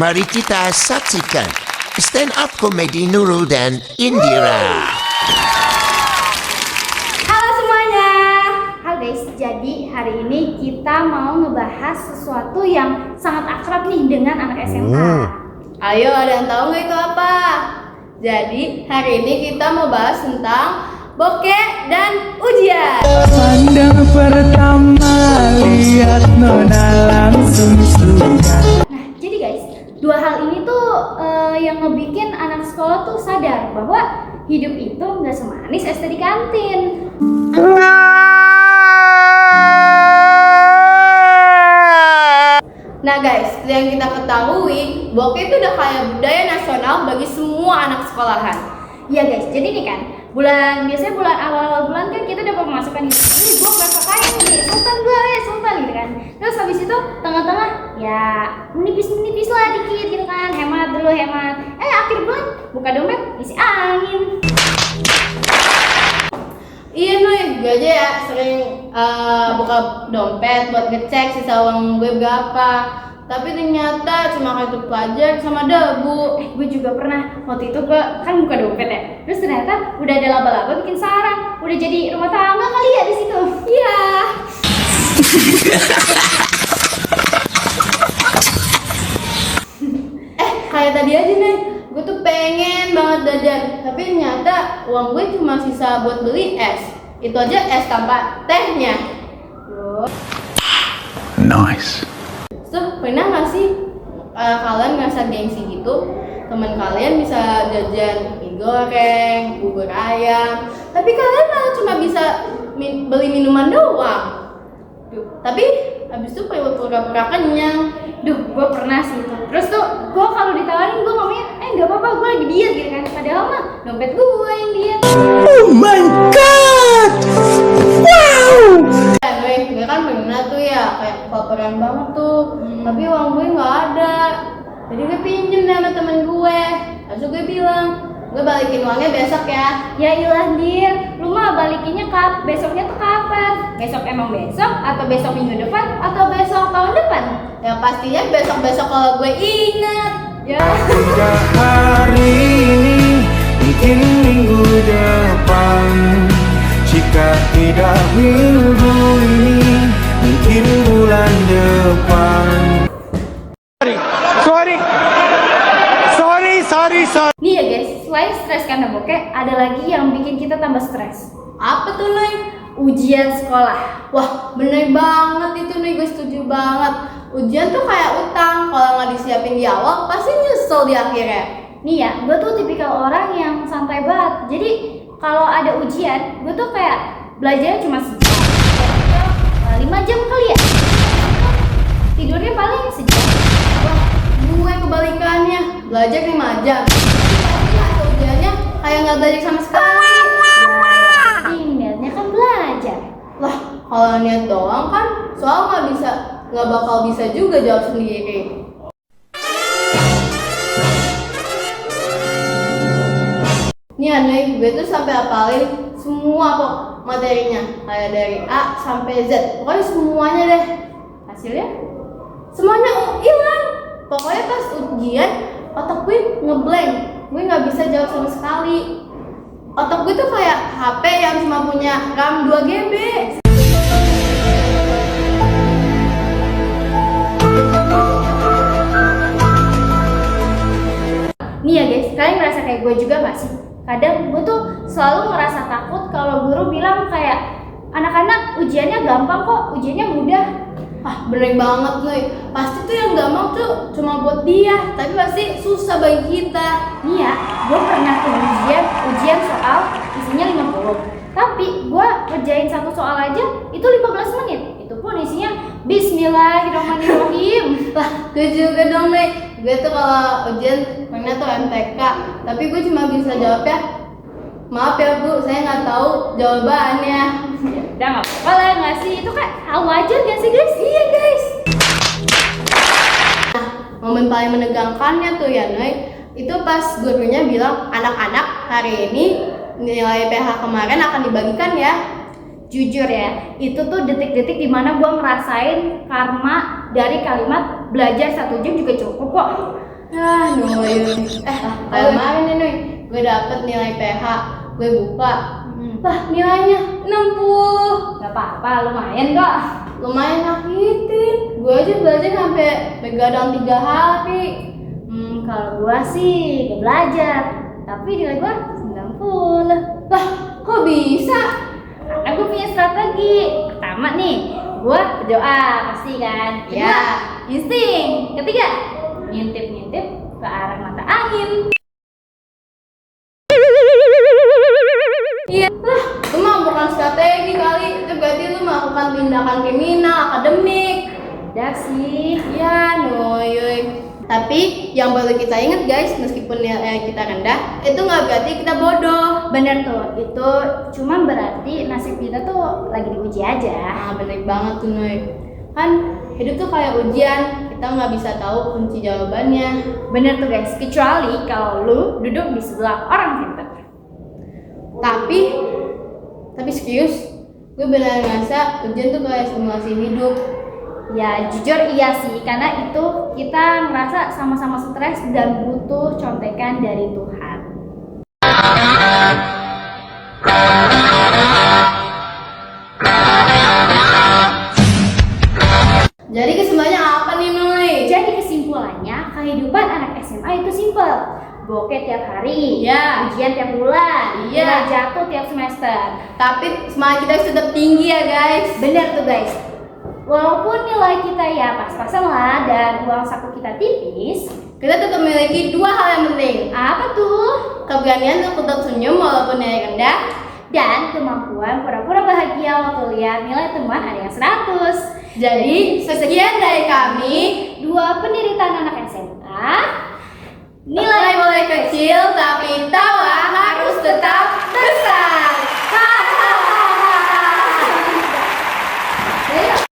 Mari kita saksikan stand up komedi Nurul dan Indira. Halo semuanya. Halo guys, jadi hari ini kita mau ngebahas sesuatu yang sangat akrab nih dengan anak SMA. Ayo, ada yang tahu nggak itu apa? Jadi hari ini kita mau bahas tentang bokeh dan ujian. Pandang pertama lihat nona langsung suka. Nah, jadi guys, dua hal ini tuh yang ngebikin anak sekolah tuh sadar bahwa hidup itu nggak semanis es teh di kantin. Nah guys, yang kita ketahui, bokeh itu udah kayak budaya nasional bagi semua anak sekolahan. Iya guys, jadi nih kan biasanya bulan awal bulan kan kita udah pemasukan gitu. Ini gue merasa kaya nih, sultan gitu kan. Terus habis itu tengah-tengah ya menipis lah dikit gitu kan, hemat dulu. Akhir bulan buka dompet isi angin. Iya Nuy, gue aja ya sering buka dompet buat ngecek sisa uang gue berapa. Tapi ternyata cuma kartu pelajar sama debu. Gue juga pernah waktu itu gue kan buka dompet ya. Terus ternyata udah ada laba-laba bikin sarang, udah jadi rumah tangga kali ya di situ. Iya. Kayak tadi aja nih, gue tuh pengen banget jajan, tapi ternyata uang gue cuma sisa buat beli es. Itu aja es tanpa tehnya. Nice. So, pernah nggak sih kalian ngerasa gengsi gitu? Teman kalian bisa jajan mie goreng, bubur ayam, tapi kalian malah cuma bisa beli minuman doang. Tapi habis itu pura-pura kenyang. Gue pernah sih itu. Terus tuh gue kalau ditawarin gue ngomongnya nggak apa-apa, gue lagi diet gitu kan. Padahal mah dompet gue yang diet. Oh my god. Wow. Gue kan pernah tuh ya kayak kelaparan banget tuh, tapi uang gue nggak ada. Jadi gue pinjem deh sama temen gue. Lalu gue bilang, gue balikin uangnya besok ya. Ya ilah Dir, lu mah balikinnya besoknya tuh kapan? Besok emang besok atau besok minggu depan atau besok tahun depan? Ya pastinya besok-besok kalau gue ingat. Ya. Tidak hari ini, mungkin minggu depan. Jika tidak minggu ini, mungkin bulan depan. Sorry. Nih ya guys, selain stres karena bokeh, ada lagi yang bikin kita tambah stres. Apa tuh Nuy? Ujian sekolah. Wah bener banget itu Nuy, gue setuju banget. Ujian tuh kayak utang, kalau nggak disiapin di awal pasti nyesel di akhirnya. Nih ya, gue tuh tipikal orang yang santai banget. Jadi kalau ada ujian, gue tuh kayak belajarnya cuma sejam, 5 jam kali ya. Tidurnya paling sejam. Wah, gue kebalikannya, belajar 5 jam. Tapi ada ujiannya kayak nggak belajar sama sekali. Niatnya kan belajar. Lah, kalau niat doang kan soal nggak bakal bisa juga jawab sendiri. Nih Nuy, gue tuh sampai hafalin semua kok materinya, kayak dari A sampai Z, pokoknya semuanya deh. Hasilnya semuanya hilang. Pokoknya pas ujian otak gue ngeblank, gue nggak bisa jawab sama sekali. Otak gue tuh kayak HP yang cuma punya RAM 2 GB. Nih ya guys, kalian ngerasa kayak gue juga gak sih? Kadang gue tuh selalu ngerasa takut kalau guru bilang kayak anak-anak ujiannya gampang kok, ujiannya mudah. Ah bener banget Nuy, pasti tuh yang gampang tuh cuma buat dia, tapi pasti susah bagi kita. Nih ya, gue pernah tuh ujian soal isinya 50. Tapi gue kerjain satu soal aja itu 15 menit. Itu pun isinya Bismillahirrahmanirrahim. Lah gue juga dong Nuy, gue tuh kalau ujian pernah tuh MTK, tapi gue cuma bisa jawabnya maaf ya Bu, saya nggak tahu jawabannya. Ya udah nggak apa-apa lah nggak sih, itu kan hal wajar gak sih guys? Iya guys. Nah, momen paling menegangkannya tuh ya Nuy, itu pas gurunya bilang anak-anak hari ini nilai PH kemarin akan dibagikan ya. Jujur ya, itu tuh detik-detik dimana gue ngerasain karma dari kalimat belajar 1 jam juga cukup kok. Ya, Nuy. Kayak kemarin nih, Nuy. Gue dapet nilai PH. Gue buka. Lah, nilainya 60. Gak apa-apa, lumayan kok. Lumayan nyakitin. Gue aja belajar sampai begadang 3 hari. Kalau gua sih gak belajar, tapi nilai gua 90. Lah, kok bisa? Karena gue punya strategi. Pertama nih, gue berdoa pasti kan. Kedua, Ya. insting. Ketiga, ngintip-ngintip ke arah mata angin. Iya, lah, lu mah bukan strategi kali. Itu berarti lu melakukan tindakan kriminal akademik. Udah sih. Ya, Nuy. Tapi yang perlu kita ingat guys, meskipun nilai kita rendah, itu nggak berarti kita bodoh. Bener tuh, itu cuma berarti nasib kita tuh lagi diuji aja. Nah, bener banget tuh Nuy. Kan hidup tuh kayak ujian, kita nggak bisa tahu kunci jawabannya. Bener tuh guys, kecuali kalau lu duduk di sebelah orang pintar. Tapi serius, gue benar ngerasa ujian tuh kayak simulasi hidup. Ya jujur iya sih, karena itu kita ngerasa sama-sama stres dan butuh contekan dari Tuhan. Jadi kesimpulannya apa nih Nuy? Jadi kesimpulannya, kehidupan anak SMA itu simpel. Bokeh tiap hari, Iya. ujian tiap bulan, Iya. nilai jatuh tiap semester. Tapi semangat kita sudah tinggi ya guys. Bener tuh guys. Walaupun nilai kita ya pas-pasan lah dan uang saku kita tipis, Kita tetap memiliki 2 hal yang penting. apa tuh? Keberanian untuk tetap senyum walaupun nilai rendah. Dan kemampuan pura-pura bahagia waktu lihat nilai teman ada yang 100. Jadi sekian dari kami. 2 penderitaan anak SMA. Nilai boleh kecil tapi tahu